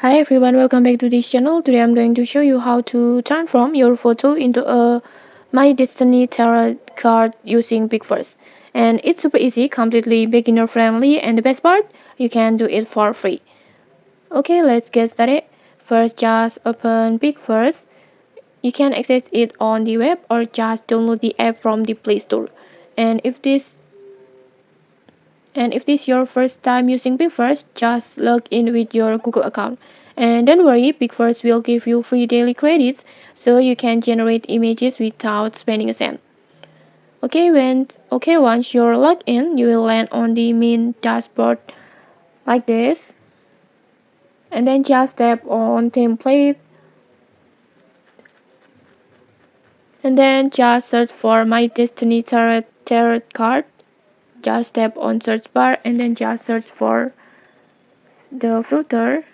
Hi everyone, welcome back to this channel. Today I'm going to show you how to transform your photo into a My Destiny tarot card using Pixverse. And it's super easy, completely beginner friendly, and the best part, you can do it for free. Okay, let's get started. First, just open Pixverse. You can access it on the web or just download the app from the Play Store. And if this And if this is your first time using Pixverse, just log in with your Google account. And don't worry, Pixverse will give you free daily credits so you can generate images without spending a cent. Once you're logged in, you will land on the main dashboard like this. And then just tap on template and then just search for My Destiny tarot card. Just tap on search bar and then just search for the filter.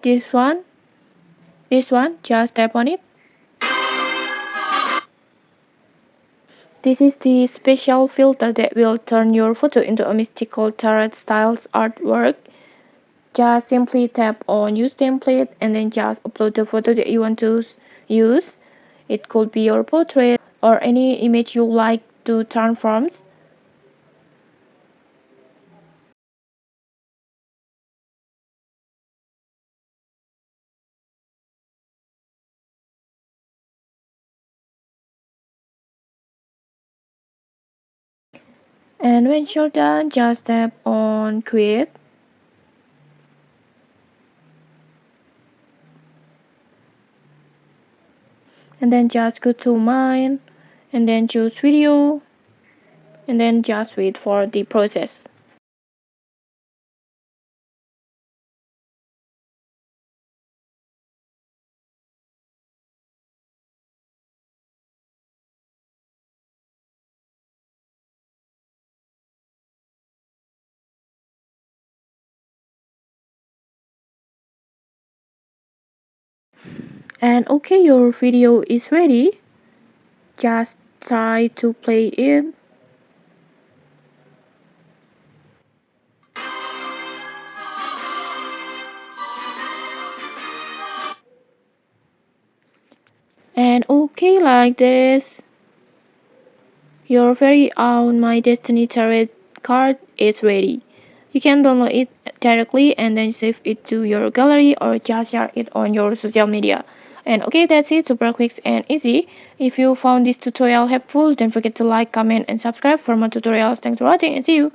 This one, just tap on it. This is the special filter that will turn your photo into a mystical tarot style artwork. Just simply tap on use template and then just upload the photo that you want to use. It could be your portrait or any image you like to transform. And when you're done, just tap on create. And then just go to mine and then choose video and then just wait for the process. And okay, your video is ready. Just try to play it. And okay, like this, your very own My Destiny tarot card is ready. You can download it directly and then save it to your gallery or just share it on your social media. And okay, that's it, super quick and easy. If you found this tutorial helpful, don't forget to like, comment, and subscribe for more tutorials. Thanks for watching and see you.